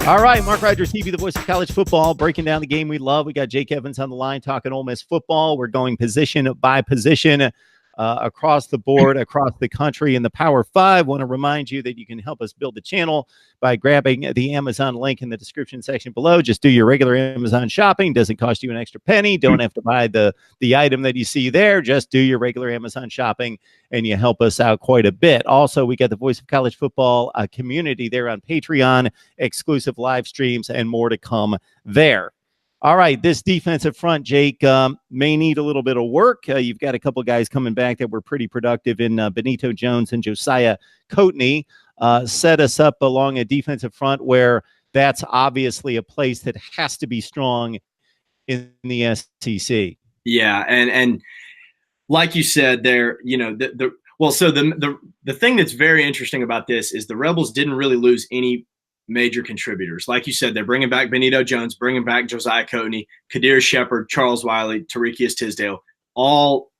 All right, Mark Rogers TV, the voice of college football, breaking down the game we love. We got Jake Evans on the line talking Ole Miss football. We're going position by position across the board, across the country in the Power 5. Want to remind you that you can help us build the channel by grabbing the Amazon link in the description section below. Just do your regular Amazon shopping. Doesn't cost you an extra penny. Don't have to buy the item that you see there. Just do your regular Amazon shopping, and you help us out quite a bit. Also, we got the Voice of College Football community there on Patreon, exclusive live streams, and more to come there. All right, this defensive front, Jake, may need a little bit of work. You've got a couple guys coming back that were pretty productive in Benito Jones and Josiah Coatney. Set us up along a defensive front where that's obviously a place that has to be strong in the SEC. Yeah, and like you said there, you know, the thing that's very interesting about this is the Rebels didn't really lose any major contributors. Like you said, they're bringing back Benito Jones, bringing back Josiah Coatney, Kadir Shepard, Charles Wiley, Tariqius Tisdale, all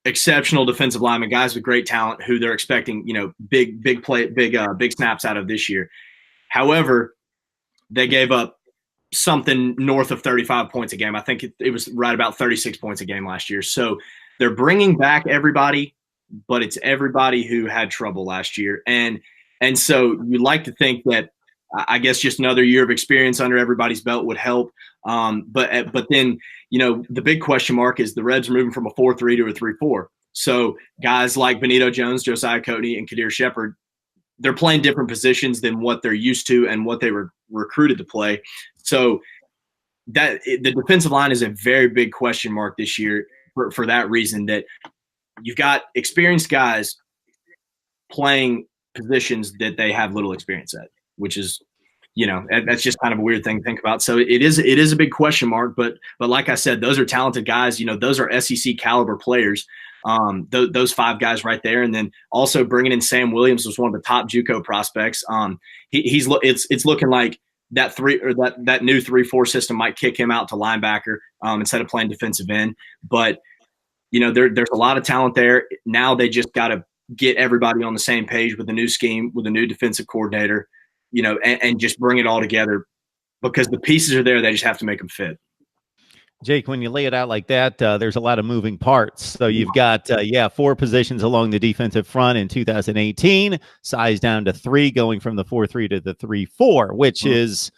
exceptional defensive linemen, guys with great talent who they're expecting, you know, big snaps out of this year. However, they gave up something north of 35 points a game. I think it was right about 36 points a game last year. So they're bringing back everybody, but it's everybody who had trouble last year. And so you like to think that, I guess, just another year of experience under everybody's belt would help. But then, you know, the big question mark is the Reds are moving from a 4-3 to a 3-4. So guys like Benito Jones, Josiah Coatney, and Kadir Shepard, they're playing different positions than what they're used to and what they were recruited to play. So that the defensive line is a very big question mark this year for that reason, that you've got experienced guys playing positions that they have little experience at, which is, you know, that's just kind of a weird thing to think about. So it is a big question mark, but like I said, those are talented guys. You know, those are SEC caliber players. Those five guys right there. And then also bringing in Sam Williams was one of the top JUCO prospects. It's looking like that new 3-4 system might kick him out to linebacker instead of playing defensive end. But, you know, there's a lot of talent there. Now they just got to get everybody on the same page with a new scheme, with a new defensive coordinator, you know, and just bring it all together, because the pieces are there. They just have to make them fit. Jake, when you lay it out like that, there's a lot of moving parts. So you've got, 4 positions along the defensive front in 2018, size down to 3, going from the 4-3 to the 3-4, which is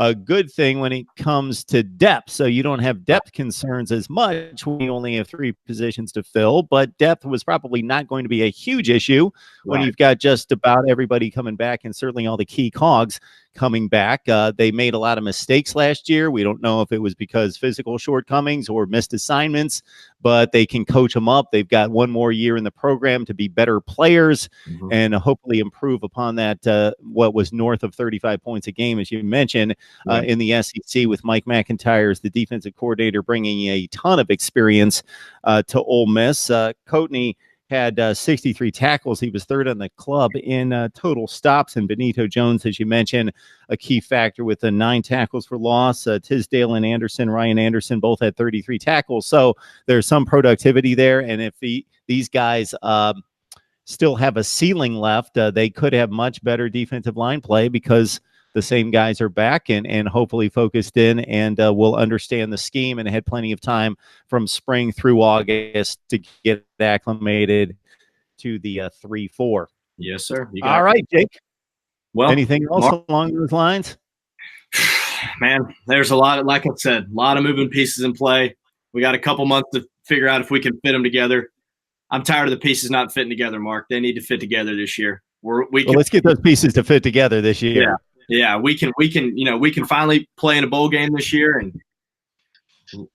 a good thing when it comes to depth. So you don't have depth concerns as much when you only have 3 positions to fill, but depth was probably not going to be a huge issue when you've got just about everybody coming back, and certainly all the key cogs coming back. They made a lot of mistakes last year. We don't know if it was because physical shortcomings or missed assignments, but they can coach them up. They've got one more year in the program to be better players and hopefully improve upon that, what was north of 35 points a game, as you mentioned, in the SEC, with Mike McIntyre as the defensive coordinator, bringing a ton of experience to Ole Miss. Coatney had 63 tackles. He was 3rd on the club in total stops. And Benito Jones, as you mentioned, a key factor with the 9 tackles for loss. Tisdale and Ryan Anderson, both had 33 tackles. So there's some productivity there. And if these guys still have a ceiling left, they could have much better defensive line play, because the same guys are back and hopefully focused in and will understand the scheme and had plenty of time from spring through August to get acclimated to the 3-4. Yes, sir. All right, Jake. Well, anything else along those lines? Man, there's a lot, like I said, a lot of moving pieces in play. We got a couple months to figure out if we can fit them together. I'm tired of the pieces not fitting together, Mark. They need to fit together this year. Let's get those pieces to fit together this year. Yeah, we can finally play in a bowl game this year, and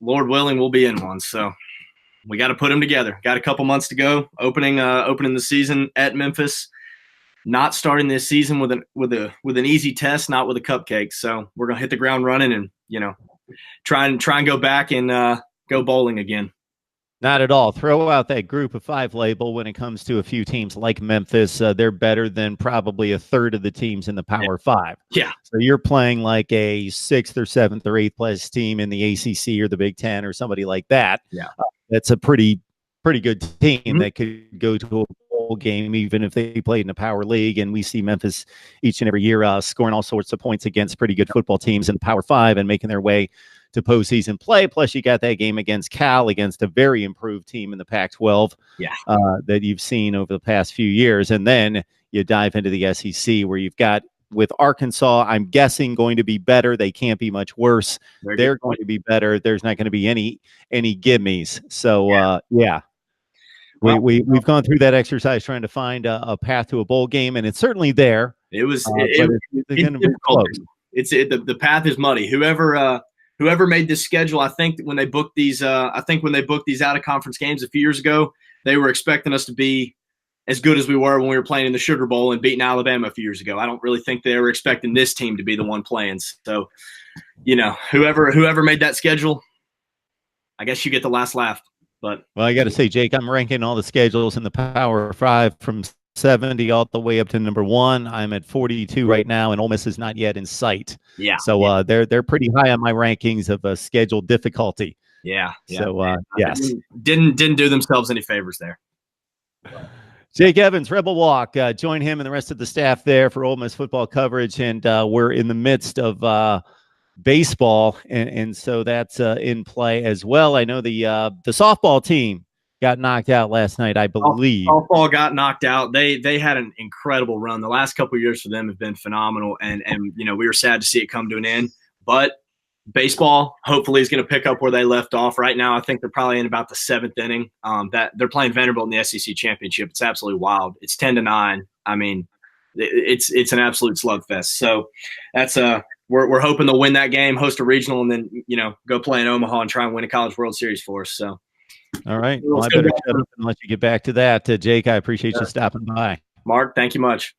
Lord willing, we'll be in one. So we got to put them together. Got a couple months to go. Opening the season at Memphis. Not starting this season with an easy test, not with a cupcake. So we're gonna hit the ground running, and, you know, try and go back and go bowling again. Not at all. Throw out that group of 5 label when it comes to a few teams like Memphis. They're better than probably a third of the teams in the Power 5. Yeah. So you're playing like a 6th or 7th or 8th place team in the ACC or the Big Ten or somebody like that. Yeah. That's a pretty good team that could go to a bowl bowl game, even if they played in a power league. And we see Memphis each and every year scoring all sorts of points against pretty good football teams in the Power Five and making their way to postseason play. Plus, you got that game against Cal, against a very improved team in the Pac-12 that you've seen over the past few years. And then you dive into the SEC, where you've got, with Arkansas, I'm guessing, going to be better. They can't be much worse. They're going to be better. There's not going to be any gimmies. So, we've gone through that exercise trying to find a path to a bowl game, and it's certainly there. It's difficult. The path is muddy. Whoever made this schedule, I think when they booked these out of conference games a few years ago, they were expecting us to be as good as we were when we were playing in the Sugar Bowl and beating Alabama a few years ago. I don't really think they were expecting this team to be the one playing. So, whoever made that schedule, I guess you get the last laugh. But well, I got to say, Jake, I'm ranking all the schedules in the Power Five from 70 all the way up to number 1. I'm at 42 right now, and Ole Miss is not yet in sight. Yeah. So they're pretty high on my rankings of schedule difficulty. Yeah. So yes, didn't do themselves any favors there. Jake Evans, Rebel Walk. Join him and the rest of the staff there for Ole Miss football coverage, and we're in the midst of baseball, and so that's in play as well. I know the softball team got knocked out last night, I believe. Softball got knocked out. They had an incredible run. The last couple of years for them have been phenomenal, and we were sad to see it come to an end. But baseball hopefully is going to pick up where they left off. Right now, I think they're probably in about the 7th inning. That they're playing Vanderbilt in the SEC championship. It's absolutely wild. It's 10-9. I mean, it's an absolute slugfest. So that's we're hoping they'll win that game, host a regional, and then go play in Omaha and try and win a College World Series for us. So, all right. Well, I better shut up and let you get back to that, Jake. I appreciate you stopping by. Mark, thank you much.